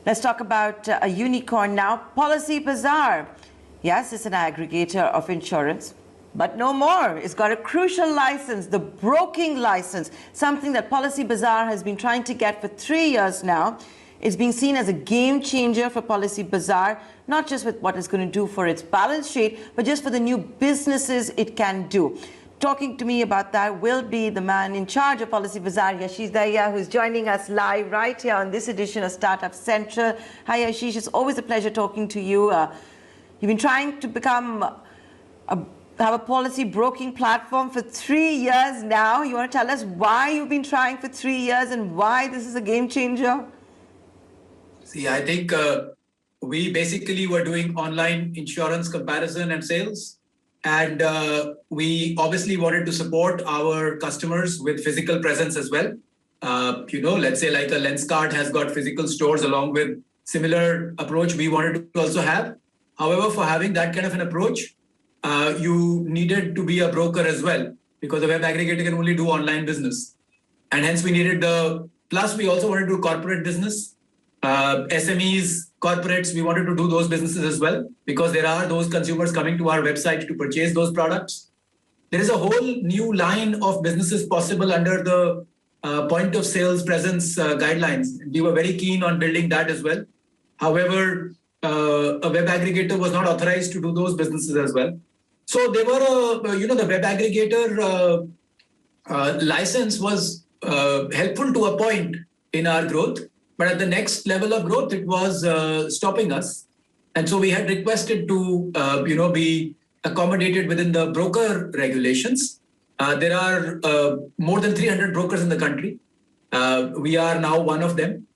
Let's talk about a unicorn now, Policybazaar. Yes, it's an aggregator of insurance, but no more. It's got a crucial license, the broking license, something that Policybazaar has been trying to get for 3 years now. It's being seen as a game changer for Policybazaar, not just with what it's going to do for its balance sheet, but just for the new businesses it can do. Talking to me about that will be the man in charge of Policybazaar, Yashish Dahiya, who's joining us live right here on this edition of Startup Central. Hi Yashish, it's always a pleasure talking to you. You've been trying to have a policy broking platform for 3 years now. You want to tell us why you've been trying for 3 years and why this is a game changer? See, I think we basically were doing online insurance comparison and sales. And we obviously wanted to support our customers with physical presence as well. Let's say like a Lenskart has got physical stores along with similar approach we wanted to also have. However, for having that kind of an approach, you needed to be a broker as well, because a web aggregator can only do online business. And hence we needed plus we also wanted to do corporate business, SMEs, corporates, we wanted to do those businesses as well, because there are those consumers coming to our website to purchase those products. There is a whole new line of businesses possible under the point of sales presence guidelines. We were very keen on building that as well. However, a web aggregator was not authorized to do those businesses as well. So they were, the web aggregator license was helpful to a point in our growth. But at the next level of growth, it was stopping us. And so we had requested to, be accommodated within the broker regulations. There are more than 300 brokers in the country. We are now one of them.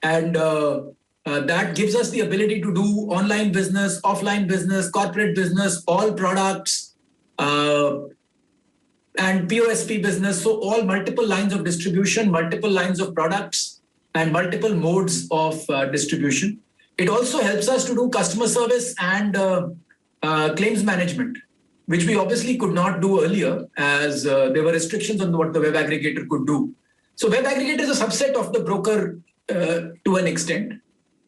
And that gives us the ability to do online business, offline business, corporate business, all products, and POSP business. So all multiple lines of distribution, multiple lines of products, and multiple modes of distribution. It also helps us to do customer service and claims management, which we obviously could not do earlier, as there were restrictions on what the web aggregator could do. So web aggregator is a subset of the broker to an extent.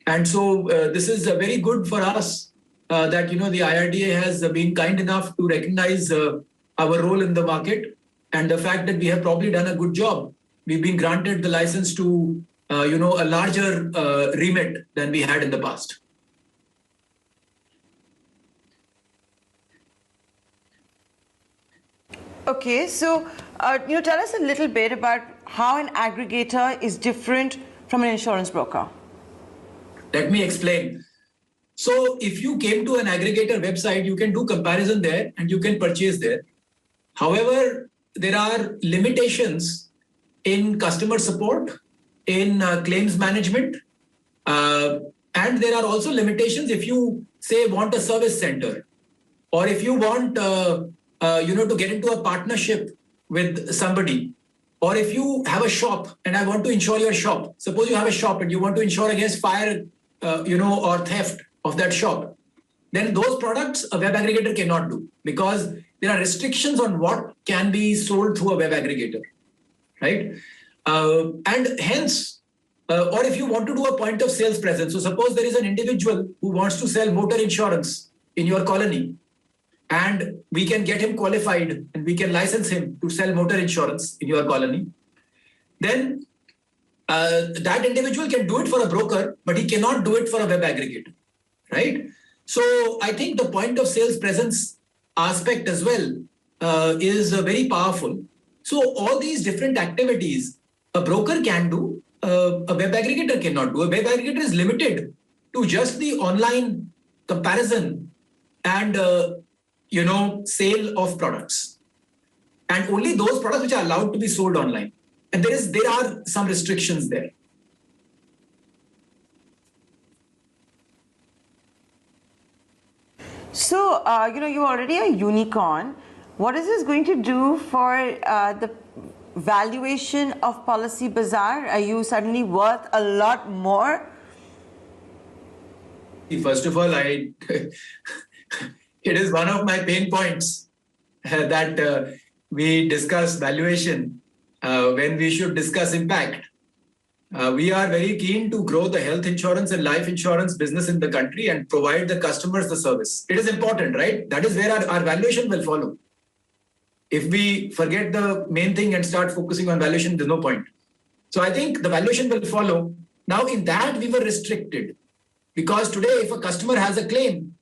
And so this is very good for us that, the IRDAI has been kind enough to recognize our role in the market and the fact that we have probably done a good job. We've been granted the license to a larger remit than we had in the past. Okay, so tell us a little bit about how an aggregator is different from an insurance broker. Let me explain. So if you came to an aggregator website, you can do comparison there and you can purchase there. However, there are limitations in customer support, in claims management, and there are also limitations if you say want a service center, or if you want to get into a partnership with somebody, or if you have a shop and I want to insure your shop. Suppose you have a shop and you want to insure against fire, or theft of that shop. Then those products a web aggregator cannot do, because there are restrictions on what can be sold through a web aggregator, right? And hence, or if you want to do a point of sales presence. So suppose there is an individual who wants to sell motor insurance in your colony, and we can get him qualified and we can license him to sell motor insurance in your colony. Then that individual can do it for a broker, but he cannot do it for a web aggregator, right? So I think the point of sales presence aspect as well is very powerful. So all these different activities a broker can do, a web aggregator cannot do. A web aggregator is limited to just the online comparison and sale of products, and only those products which are allowed to be sold online. And there are some restrictions there. So you're already a unicorn. What is this going to do for the valuation of Policybazaar? Are you suddenly worth a lot more? First of all, it is one of my pain points that we discuss valuation when we should discuss impact. We are very keen to grow the health insurance and life insurance business in the country and provide the customers the service. It is important, right? That is where our valuation will follow. If we forget the main thing and start focusing on valuation, there's no point. So I think the valuation will follow. Now in that we were restricted because today if a customer has a claim,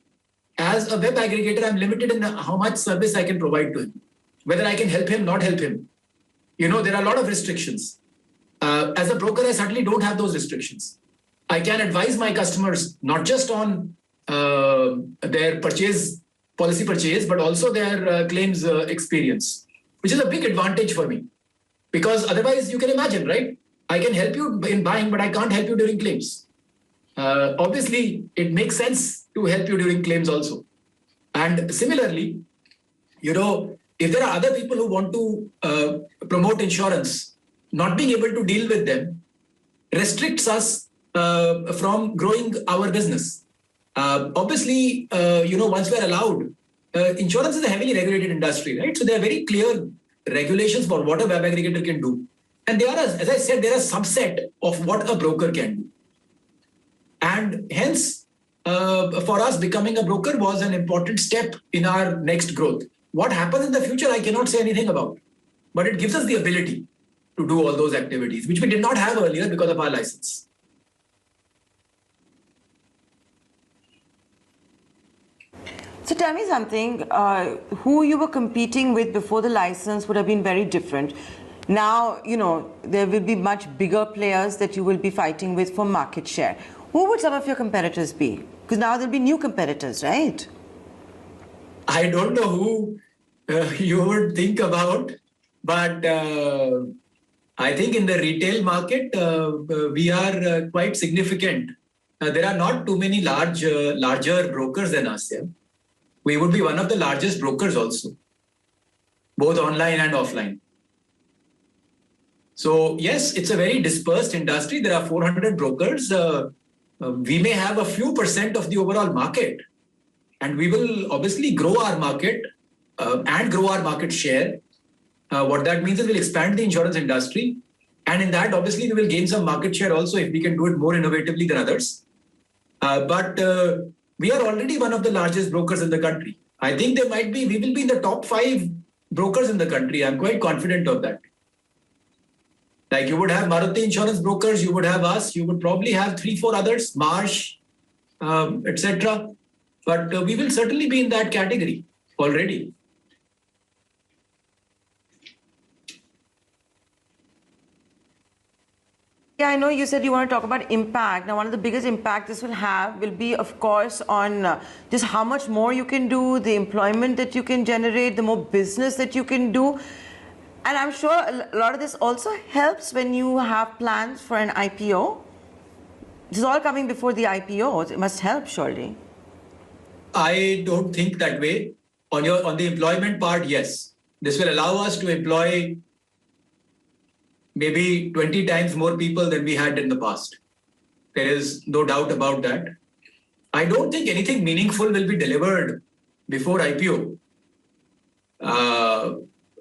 as a web aggregator, I'm limited in how much service I can provide to him, whether I can help him, not help him. There are a lot of restrictions. As a broker, I certainly don't have those restrictions. I can advise my customers not just on their policy purchase, but also their claims experience, which is a big advantage for me. Because otherwise, you can imagine, right? I can help you in buying, but I can't help you during claims. Obviously, it makes sense to help you during claims also. And similarly, if there are other people who want to promote insurance, not being able to deal with them restricts us from growing our business. Obviously, once we're allowed, insurance is a heavily regulated industry, right? So there are very clear regulations for what a web aggregator can do. And they are, as I said, they're a subset of what a broker can do. And hence, for us, becoming a broker was an important step in our next growth. What happens in the future, I cannot say anything about. But it gives us the ability to do all those activities, which we did not have earlier because of our license. So tell me something, who you were competing with before the license would have been very different. Now, there will be much bigger players that you will be fighting with for market share. Who would some of your competitors be? Because now there'll be new competitors, right? I don't know who you would think about, but I think in the retail market, we are quite significant. There are not too many larger brokers than us. Yeah? We would be one of the largest brokers also, both online and offline. So yes, it's a very dispersed industry. There are 400 brokers. We may have a few percent of the overall market, and we will obviously grow our market and grow our market share. What that means is we'll expand the insurance industry. And in that, obviously, we will gain some market share also if we can do it more innovatively than others. But we are already one of the largest brokers in the country. I think we will be in the top 5 brokers in the country. I'm quite confident of that. Like you would have Maruti insurance brokers, you would have us, you would probably have 3-4 others, Marsh, etc. But we will certainly be in that category already. Yeah, I know you said you want to talk about impact. Now, one of the biggest impact this will have will be, of course, on just how much more you can do, the employment that you can generate, the more business that you can do. And I'm sure a lot of this also helps when you have plans for an IPO. This is all coming before the IPO. It must help, surely. I don't think that way. On the employment part, yes. This will allow us to employ maybe 20 times more people than we had in the past. There is no doubt about that. I don't think anything meaningful will be delivered before IPO.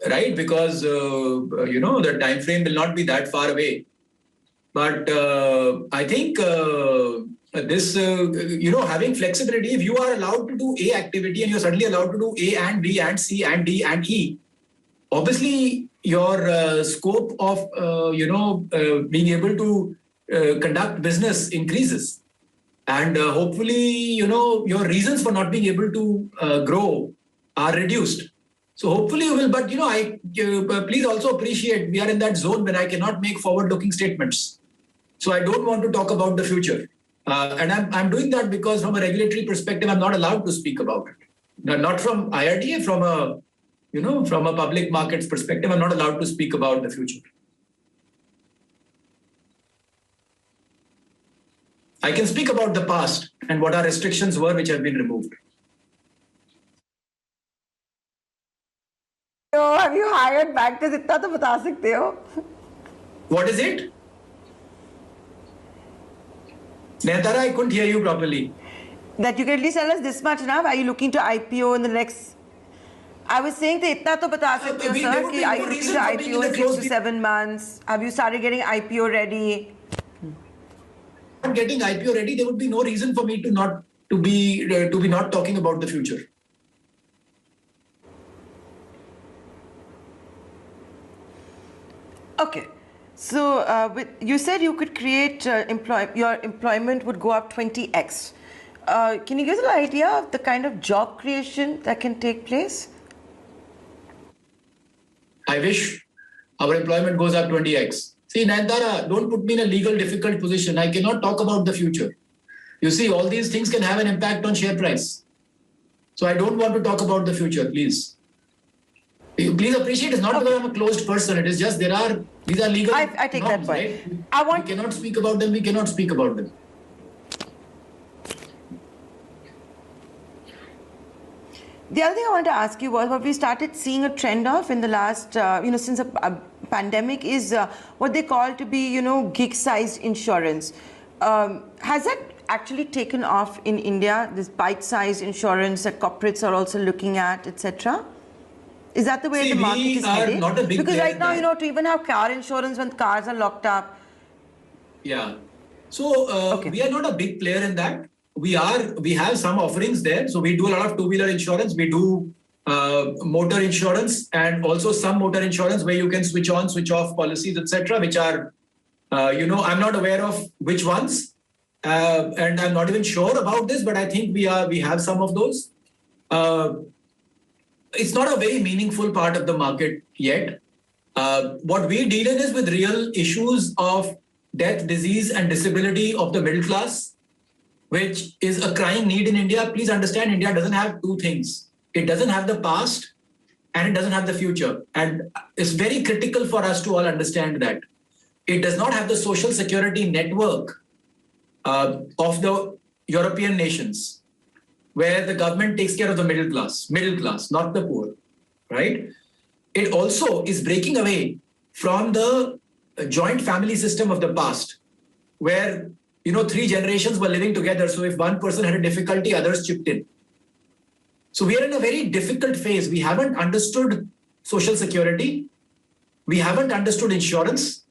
Right? Because, the time frame will not be that far away. But I think this, having flexibility, if you are allowed to do A activity and you're suddenly allowed to do A and B and C and D and E, obviously your scope of, being able to conduct business increases. And hopefully, your reasons for not being able to grow are reduced. So hopefully you will, but please also appreciate we are in that zone when I cannot make forward-looking statements. So I don't want to talk about the future. And I'm doing that because from a regulatory perspective, I'm not allowed to speak about it. Not from IRDAI, from a public markets perspective, I'm not allowed to speak about the future. I can speak about the past and what our restrictions were, which have been removed. So have you hired bankers? Itna to bata sakte ho? What is it? Nayantara, I couldn't hear you properly. That you can at least tell us this much now. Are you looking to IPO in the next? I was saying that itna to bata sakte ho, sir. Are you looking to IPO in 6 to 7 months? Have you started getting IPO ready? not getting IPO ready, there would be no reason for me to be not talking about the future. Okay. So you said you could create your employment would go up 20x. Can you give us an idea of the kind of job creation that can take place? I wish our employment goes up 20x. See, Nayantara, don't put me in a legal difficult position. I cannot talk about the future. You see, all these things can have an impact on share price. So I don't want to talk about the future, please. Please appreciate, it's not because I'm a closed person. It is just these are legal I take norms, that point. Right? We cannot speak about them. We cannot speak about them. The other thing I wanted to ask you was what we started seeing a trend of in the last, since a pandemic is what they call to be, gig-sized insurance. Has that actually taken off in India, this bite-sized insurance that corporates are also looking at, etc.? Is that the way the market is headed? Not a big because right now, to even have car insurance when cars are locked up. Yeah. So we are not a big player in that. We have some offerings there. So we do a lot of two-wheeler insurance. We do motor insurance and also some motor insurance where you can switch on, switch off policies, etc., which are, I'm not aware of which ones. And I'm not even sure about this, but I think we have some of those. It's not a very meaningful part of the market yet. What we deal in is with real issues of death, disease, and disability of the middle class, which is a crying need in India. Please understand, India doesn't have two things. It doesn't have the past and it doesn't have the future. And it's very critical for us to all understand that. It does not have the social security network of the European nations, where the government takes care of the middle class, not the poor, right? It also is breaking away from the joint family system of the past, where, three generations were living together. So if one person had a difficulty, others chipped in. So we are in a very difficult phase. We haven't understood social security. We haven't understood insurance.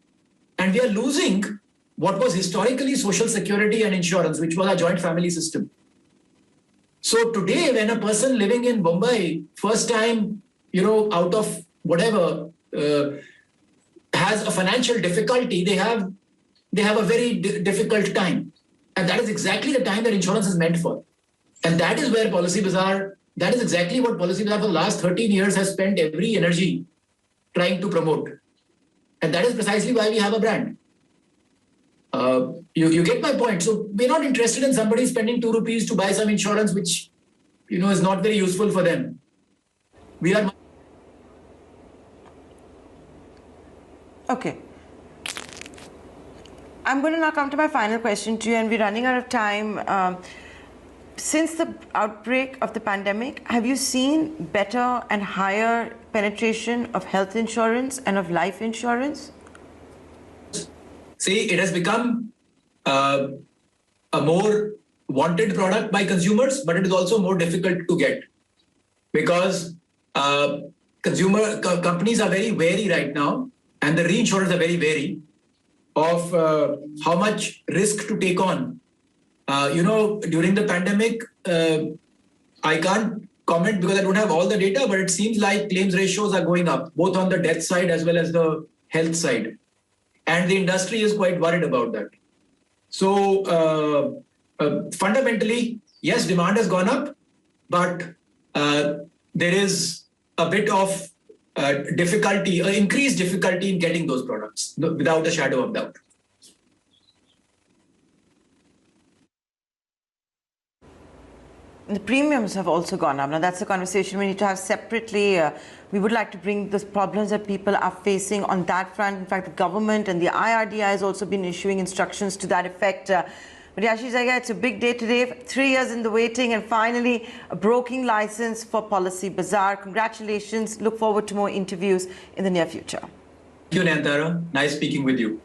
And we are losing what was historically social security and insurance, which was a joint family system. So today, when a person living in Mumbai, first time, out of whatever, has a financial difficulty, they have a very difficult time. And that is exactly the time that insurance is meant for. And that is where Policybazaar, that is exactly what Policybazaar for the last 13 years has spent every energy trying to promote. And that is precisely why we have a brand. You get my point. So we're not interested in somebody spending 2 rupees to buy some insurance, which, is not very useful for them. We are. Okay. I'm going to now come to my final question to you, and we're running out of time. Since the outbreak of the pandemic, have you seen better and higher penetration of health insurance and of life insurance? See, it has become a more wanted product by consumers, but it is also more difficult to get because companies are very wary right now, and the reinsurers are very wary of how much risk to take on. During the pandemic, I can't comment because I don't have all the data, but it seems like claims ratios are going up, both on the death side as well as the health side. And the industry is quite worried about that. So fundamentally, yes, demand has gone up, but there is a bit of increased difficulty in getting those products, without a shadow of doubt. The premiums have also gone up. Now, that's a conversation we need to have separately. We would like to bring the problems that people are facing on that front. In fact, the government and the IRDAI has also been issuing instructions to that effect. But Yashish, it's a big day today. 3 years in the waiting, and finally a broking license for Policybazaar. Congratulations. Look forward to more interviews in the near future. Thank you, Nayantara. Nice speaking with you.